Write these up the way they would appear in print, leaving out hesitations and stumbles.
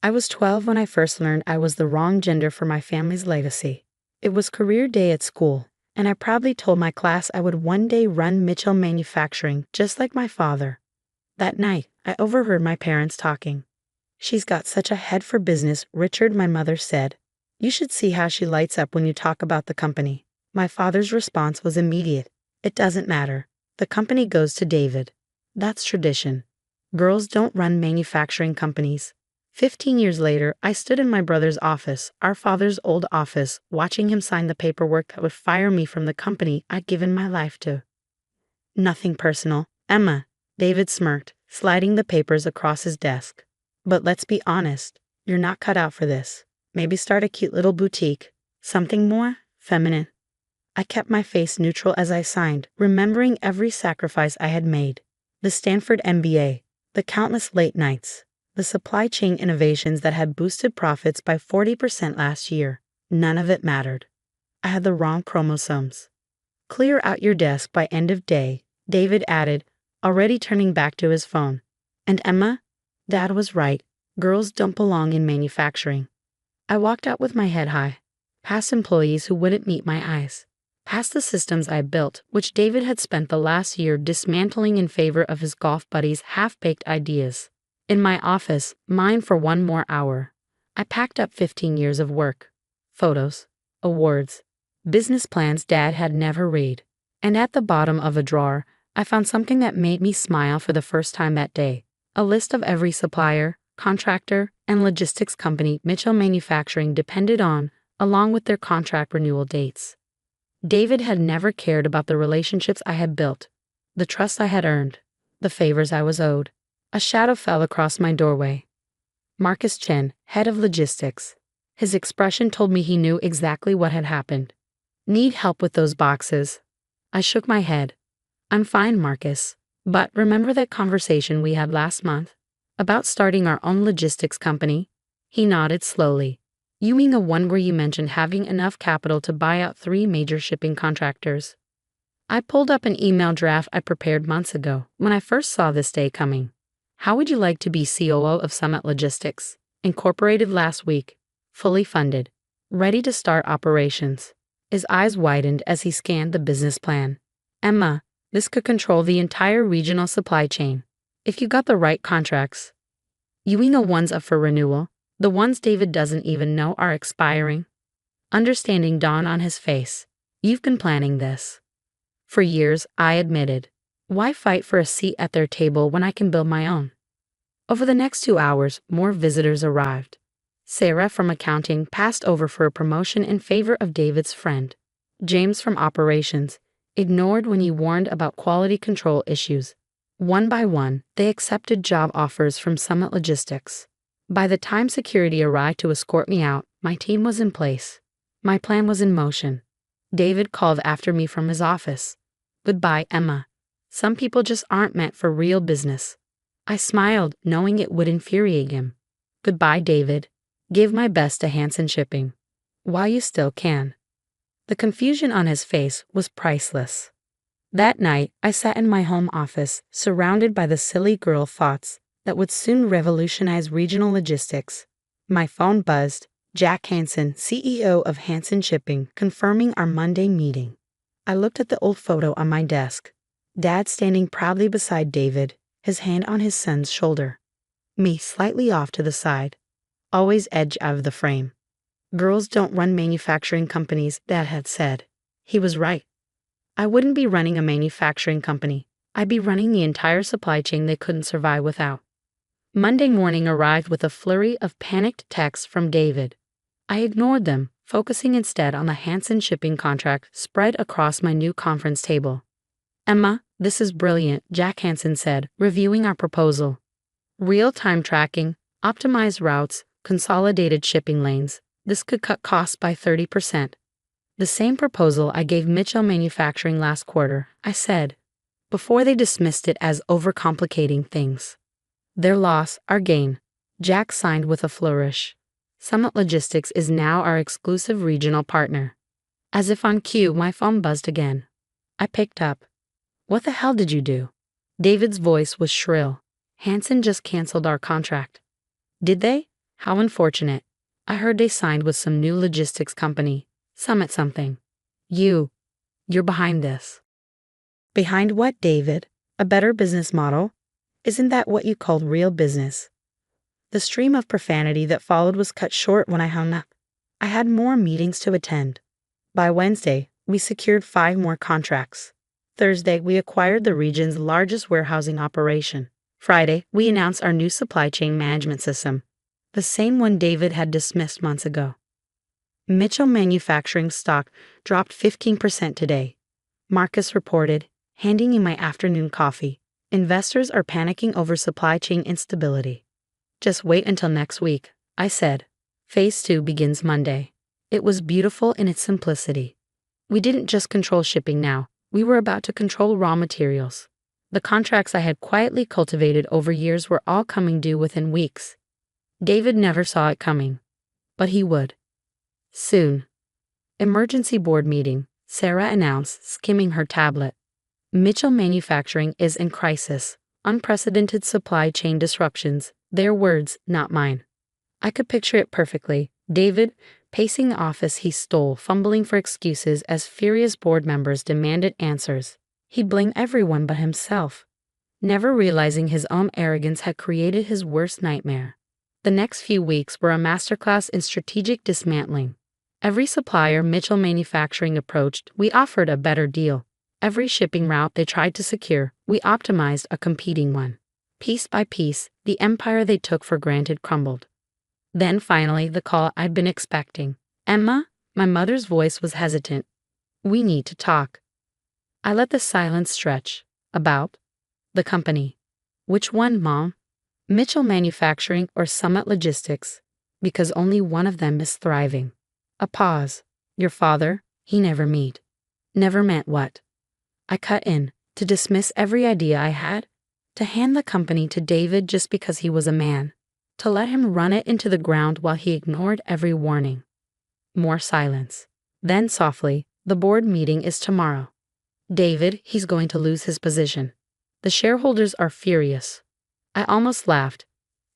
I was 12 when I first learned I was the wrong gender for my family's legacy. It was career day at school, and I proudly told my class I would one day run Mitchell Manufacturing just like my father. That night, I overheard my parents talking. "She's got such a head for business," Richard, my mother, said. "You should see how she lights up when you talk about the company." My father's response was immediate. "It doesn't matter. The company goes to David. That's tradition. Girls don't run manufacturing companies." 15 years later, I stood in my brother's office, our father's old office, watching him sign the paperwork that would fire me from the company I'd given my life to. "Nothing personal, Emma," David smirked, sliding the papers across his desk. "But let's be honest, you're not cut out for this. Maybe start a cute little boutique. Something more feminine." I kept my face neutral as I signed, remembering every sacrifice I had made. The Stanford MBA, the countless late nights, the supply chain innovations that had boosted profits by 40% last year. None of it mattered. I had the wrong chromosomes. "Clear out your desk by end of day," David added, already turning back to his phone. "And Emma, Dad was right. Girls don't belong in manufacturing." I walked out with my head high, past employees who wouldn't meet my eyes, past the systems I built, which David had spent the last year dismantling in favor of his golf buddies' half-baked ideas. In my office, mine for one more hour, I packed up 15 years of work, photos, awards, business plans Dad had never read, and at the bottom of a drawer, I found something that made me smile for the first time that day: a list of every supplier, contractor, and logistics company Mitchell Manufacturing depended on, along with their contract renewal dates. David had never cared about the relationships I had built, the trust I had earned, the favors I was owed. A shadow fell across my doorway. Marcus Chen, head of logistics. His expression told me he knew exactly what had happened. "Need help with those boxes?" I shook my head. "I'm fine, Marcus. But remember that conversation we had last month about starting our own logistics company?" He nodded slowly. "You mean the one where you mentioned having enough capital to buy out 3 major shipping contractors?" I pulled up an email draft I prepared months ago when I first saw this day coming. "How would you like to be COO of Summit Logistics? Incorporated last week. Fully funded. Ready to start operations." His eyes widened as he scanned the business plan. "Emma, this could control the entire regional supply chain. If you got the right contracts." "You mean the ones up for renewal? The ones David doesn't even know are expiring?" Understanding dawned on his face. "You've been planning this." "For years," I admitted. "Why fight for a seat at their table when I can build my own?" Over the next 2 hours, more visitors arrived. Sarah from accounting passed over for a promotion in favor of David's friend. James from operations ignored when he warned about quality control issues. One by one, they accepted job offers from Summit Logistics. By the time security arrived to escort me out, my team was in place. My plan was in motion. David called after me from his office. "Goodbye, Emma. Some people just aren't meant for real business." I smiled, knowing it would infuriate him. "Goodbye, David. Give my best to Hansen Shipping. While you still can." The confusion on his face was priceless. That night, I sat in my home office, surrounded by the silly girl thoughts that would soon revolutionize regional logistics. My phone buzzed. Jack Hansen, CEO of Hansen Shipping, confirming our Monday meeting. I looked at the old photo on my desk. Dad standing proudly beside David, his hand on his son's shoulder. Me slightly off to the side, always edge out of the frame. "Girls don't run manufacturing companies," Dad had said. He was right. I wouldn't be running a manufacturing company. I'd be running the entire supply chain they couldn't survive without. Monday morning arrived with a flurry of panicked texts from David. I ignored them, focusing instead on the Hansen Shipping contract spread across my new conference table. "Emma, this is brilliant," Jack Hansen said, reviewing our proposal. "Real-time tracking, optimized routes, consolidated shipping lanes. This could cut costs by 30%. The same proposal I gave Mitchell Manufacturing last quarter," I said, before they dismissed it as overcomplicating things. "Their loss, our gain." Jack signed with a flourish. "Summit Logistics is now our exclusive regional partner." As if on cue, my phone buzzed again. I picked up. "What the hell did you do?" David's voice was shrill. "Hansen just canceled our contract." "Did they? How unfortunate. I heard they signed with some new logistics company. Summit something. You're behind this. Behind what, David? A better business model? Isn't that what you called real business? The stream of profanity that followed was cut short when I hung up. I had more meetings to attend. By Wednesday, we secured 5 more contracts. Thursday, we acquired the region's largest warehousing operation. Friday, we announced our new supply chain management system, the same one David had dismissed months ago. Mitchell Manufacturing stock dropped 15% today. Marcus reported, handing me my afternoon coffee. Investors are panicking over supply chain instability. Just wait until next week, I said. Phase 2 begins Monday. It was beautiful in its simplicity. We didn't just control shipping now, we were about to control raw materials. The contracts I had quietly cultivated over years were all coming due within weeks. David never saw it coming, but he would. Soon. Emergency board meeting, Sarah announced, skimming her tablet. Mitchell Manufacturing is in crisis. Unprecedented supply chain disruptions. Their words, not mine. I could picture it perfectly. David, pacing the office he stole, fumbling for excuses as furious board members demanded answers. He'd blame everyone but himself, never realizing his own arrogance had created his worst nightmare. The next few weeks were a masterclass in strategic dismantling. Every supplier Mitchell Manufacturing approached, we offered a better deal. Every shipping route they tried to secure, we optimized a competing one. Piece by piece, the empire they took for granted crumbled. Then finally, the call I'd been expecting. Emma, my mother's voice was hesitant. We need to talk. I let the silence stretch. About? The company. Which one, Mom? Mitchell Manufacturing or Summit Logistics? Because only one of them is thriving. A pause. Your father, he never meet. Never meant what? I cut in, to dismiss every idea I had, to hand the company to David just because he was a man, to let him run it into the ground while he ignored every warning. More silence. Then softly, the board meeting is tomorrow. David, he's going to lose his position. The shareholders are furious. I almost laughed.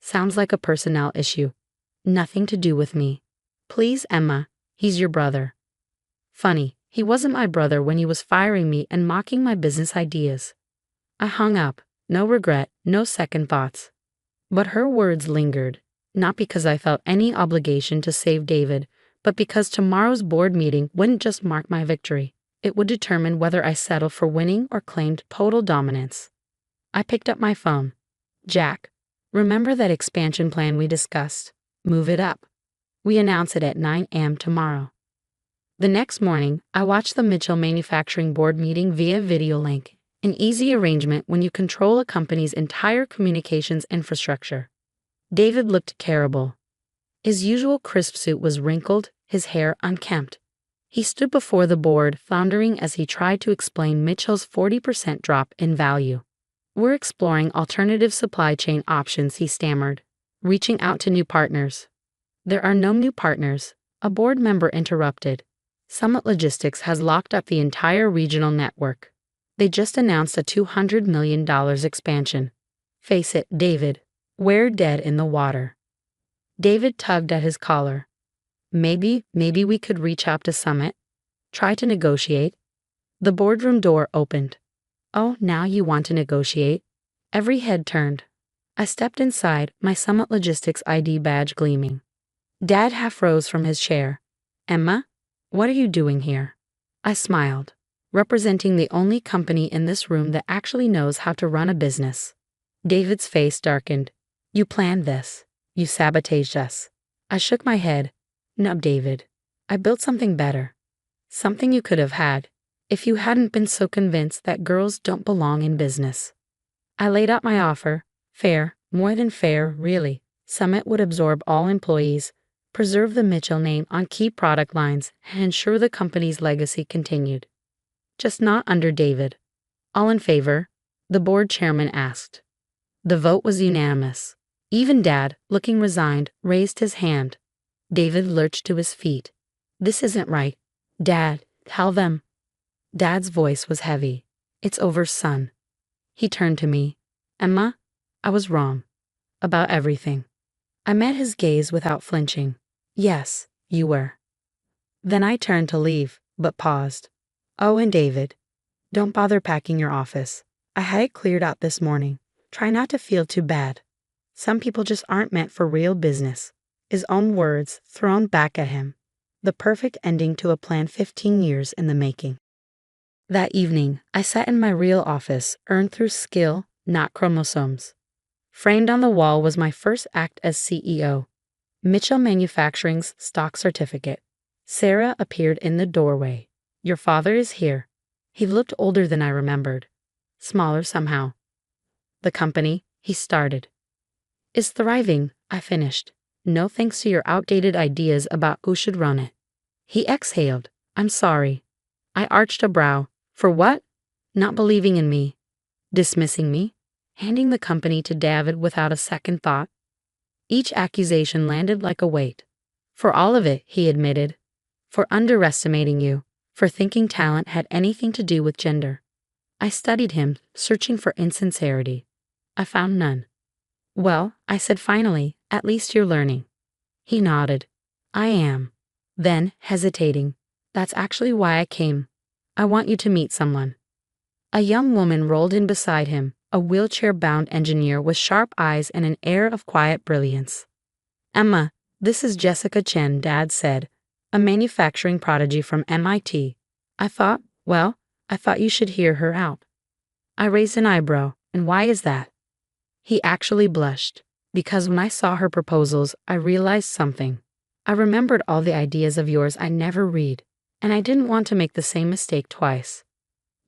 Sounds like a personnel issue. Nothing to do with me. Please, Emma, he's your brother. Funny, he wasn't my brother when he was firing me and mocking my business ideas. I hung up, no regret, no second thoughts. But her words lingered, not because I felt any obligation to save David, but because tomorrow's board meeting wouldn't just mark my victory. It would determine whether I settled for winning or claimed total dominance. I picked up my phone. Jack, remember that expansion plan we discussed? Move it up. We announce it at 9 a.m. tomorrow. The next morning, I watched the Mitchell Manufacturing board meeting via video link, an easy arrangement when you control a company's entire communications infrastructure. David looked terrible. His usual crisp suit was wrinkled, his hair unkempt. He stood before the board, floundering as he tried to explain Mitchell's 40% drop in value. We're exploring alternative supply chain options, he stammered, reaching out to new partners. There are no new partners, a board member interrupted. Summit Logistics has locked up the entire regional network. They just announced a $200 million expansion. Face it, David, we're dead in the water. David tugged at his collar. Maybe we could reach out to Summit. Try to negotiate. The boardroom door opened. Oh, now you want to negotiate? Every head turned. I stepped inside, my Summit Logistics ID badge gleaming. Dad half rose from his chair. Emma, what are you doing here? I smiled, representing the only company in this room that actually knows how to run a business. David's face darkened. You planned this. You sabotaged us. I shook my head. No, David. I built something better. Something you could have had, if you hadn't been so convinced that girls don't belong in business. I laid out my offer. Fair, more than fair, really. Summit would absorb all employees, preserve the Mitchell name on key product lines, and ensure the company's legacy continued. Just not under David. All in favor? The board chairman asked. The vote was unanimous. Even Dad, looking resigned, raised his hand. David lurched to his feet. This isn't right. Dad, tell them. Dad's voice was heavy. It's over, son. He turned to me. Emma, I was wrong. About everything. I met his gaze without flinching. Yes, you were. Then I turned to leave, but paused. Oh, and David, don't bother packing your office. I had it cleared out this morning. Try not to feel too bad. Some people just aren't meant for real business. His own words thrown back at him. The perfect ending to a plan 15 years in the making. That evening, I sat in my real office, earned through skill, not chromosomes. Framed on the wall was my first act as CEO. Mitchell Manufacturing's stock certificate. Sarah appeared in the doorway. Your father is here. He looked older than I remembered. Smaller somehow. The company, he started, is thriving, I finished. No thanks to your outdated ideas about who should run it. He exhaled. I'm sorry. I arched a brow. For what? Not believing in me. Dismissing me? Handing the company to David without a second thought? Each accusation landed like a weight. For all of it, he admitted. For underestimating you. For thinking talent had anything to do with gender. I studied him, searching for insincerity. I found none. Well, I said finally, at least you're learning. He nodded. I am. Then, hesitating, that's actually why I came. I want you to meet someone. A young woman rolled in beside him, a wheelchair-bound engineer with sharp eyes and an air of quiet brilliance. Emma, this is Jessica Chen, Dad said, a manufacturing prodigy from MIT. I thought you should hear her out. I raised an eyebrow, and why is that? He actually blushed, because when I saw her proposals, I realized something. I remembered all the ideas of yours I never read, and I didn't want to make the same mistake twice.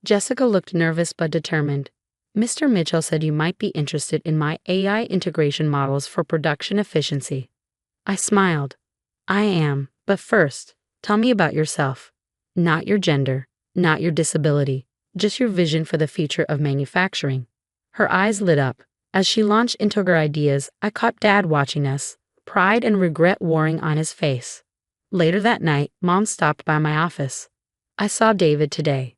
Jessica looked nervous but determined. Mr. Mitchell said you might be interested in my AI integration models for production efficiency. I smiled. I am, but first, tell me about yourself. Not your gender, not your disability, just your vision for the future of manufacturing. Her eyes lit up. As she launched into her ideas, I caught Dad watching us, pride and regret warring on his face. Later that night, Mom stopped by my office. I saw David today.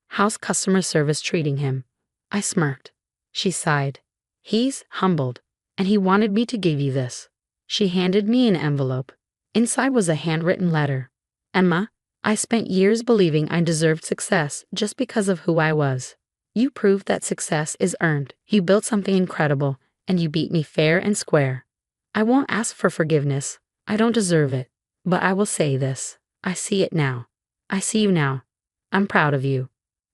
How's customer service treating him? I smirked. She sighed. He's humbled, and he wanted me to give you this. She handed me an envelope. Inside was a handwritten letter. Emma, I spent years believing I deserved success just because of who I was. You proved that success is earned. You built something incredible, and you beat me fair and square. I won't ask for forgiveness. I don't deserve it. But I will say this. I see it now. I see you now. I'm proud of you.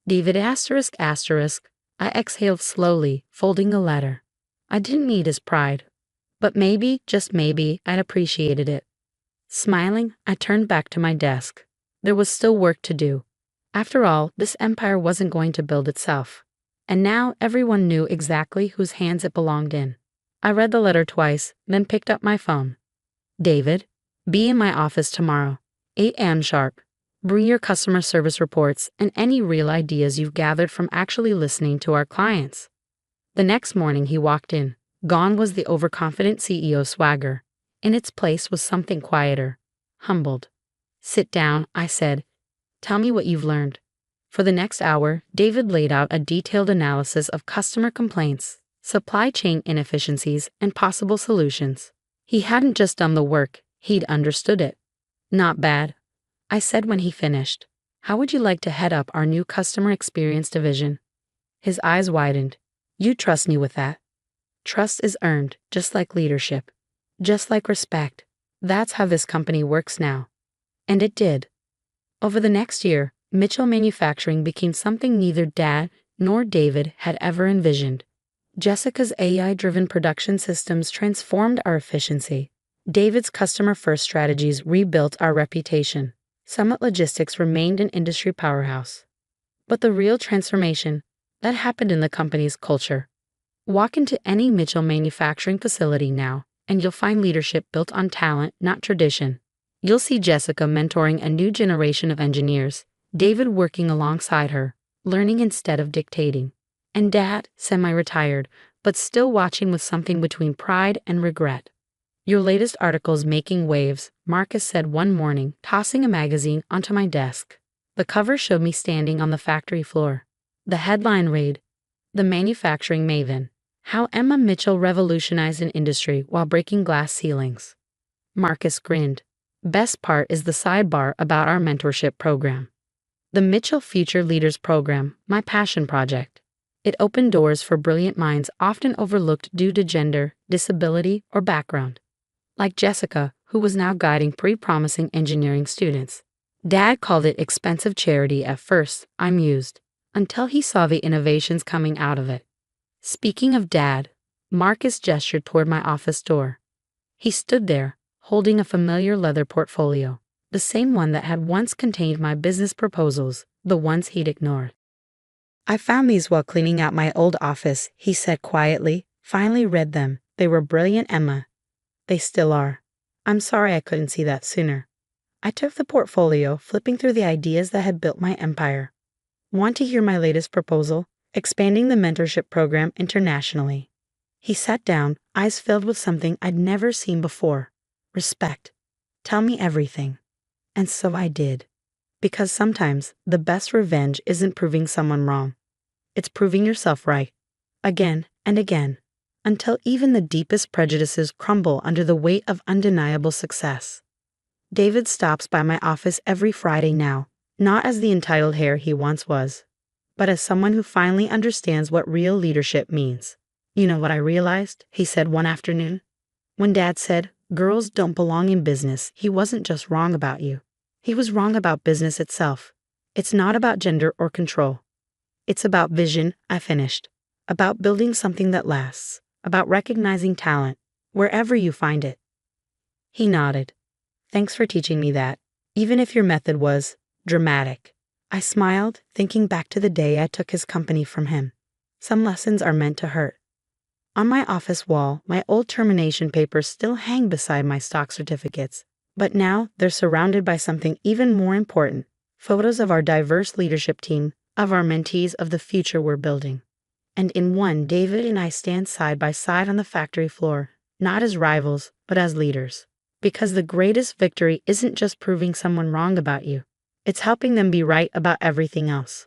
David asterisk asterisk. I exhaled slowly, folding the letter. I didn't need his pride. But maybe, just maybe, I'd appreciated it. Smiling, I turned back to my desk. There was still work to do. After all, this empire wasn't going to build itself. And now everyone knew exactly whose hands it belonged in. I read the letter twice, then picked up my phone. David, be in my office tomorrow, 8 a.m. sharp. Bring your customer service reports and any real ideas you've gathered from actually listening to our clients. The next morning he walked in. Gone was the overconfident CEO swagger. In its place was something quieter. Humbled. Sit down, I said. Tell me what you've learned. For the next hour, David laid out a detailed analysis of customer complaints, supply chain inefficiencies, and possible solutions. He hadn't just done the work, he'd understood it. Not bad, I said when he finished. How would you like to head up our new customer experience division? His eyes widened. You trust me with that. Trust is earned, just like leadership. Just like respect. That's how this company works now. And it did. Over the next year, Mitchell Manufacturing became something neither Dad nor David had ever envisioned. Jessica's AI-driven production systems transformed our efficiency. David's customer-first strategies rebuilt our reputation. Summit Logistics remained an industry powerhouse. But the real transformation, that happened in the company's culture. Walk into any Mitchell Manufacturing facility now, and you'll find leadership built on talent, not tradition. You'll see Jessica mentoring a new generation of engineers, David working alongside her, learning instead of dictating, and Dad, semi-retired, but still watching with something between pride and regret. Your latest article's making waves, Marcus said one morning, tossing a magazine onto my desk. The cover showed me standing on the factory floor. The headline read, The Manufacturing Maven, How Emma Mitchell revolutionized an industry while breaking glass ceilings. Marcus grinned. Best part is the sidebar about our mentorship program. The Mitchell Future Leaders Program, my passion project. It opened doors for brilliant minds often overlooked due to gender, disability, or background. Like Jessica, who was now guiding pre-promising engineering students. Dad called it expensive charity at first, I mused, until he saw the innovations coming out of it. Speaking of Dad, Marcus gestured toward my office door. He stood there, holding a familiar leather portfolio, the same one that had once contained my business proposals, the ones he'd ignored. I found these while cleaning out my old office, he said quietly. Finally read them. They were brilliant, Emma. They still are. I'm sorry I couldn't see that sooner. I took the portfolio, flipping through the ideas that had built my empire. Want to hear my latest proposal? Expanding the mentorship program internationally. He sat down, eyes filled with something I'd never seen before. Respect. Tell me everything. And so I did. Because sometimes the best revenge isn't proving someone wrong. It's proving yourself right. Again and again. Until even the deepest prejudices crumble under the weight of undeniable success. David stops by my office every Friday now, not as the entitled hare he once was, but as someone who finally understands what real leadership means. You know what I realized? He said one afternoon. When Dad said, girls don't belong in business, he wasn't just wrong about you. He was wrong about business itself. It's not about gender or control. It's about vision, I finished. About building something that lasts. About recognizing talent, wherever you find it. He nodded. Thanks for teaching me that, even if your method was dramatic. I smiled, thinking back to the day I took his company from him. Some lessons are meant to hurt. On my office wall, my old termination papers still hang beside my stock certificates, but now they're surrounded by something even more important, photos of our diverse leadership team, of our mentees of the future we're building. And in one, David and I stand side by side on the factory floor, not as rivals, but as leaders. Because the greatest victory isn't just proving someone wrong about you. It's helping them be right about everything else.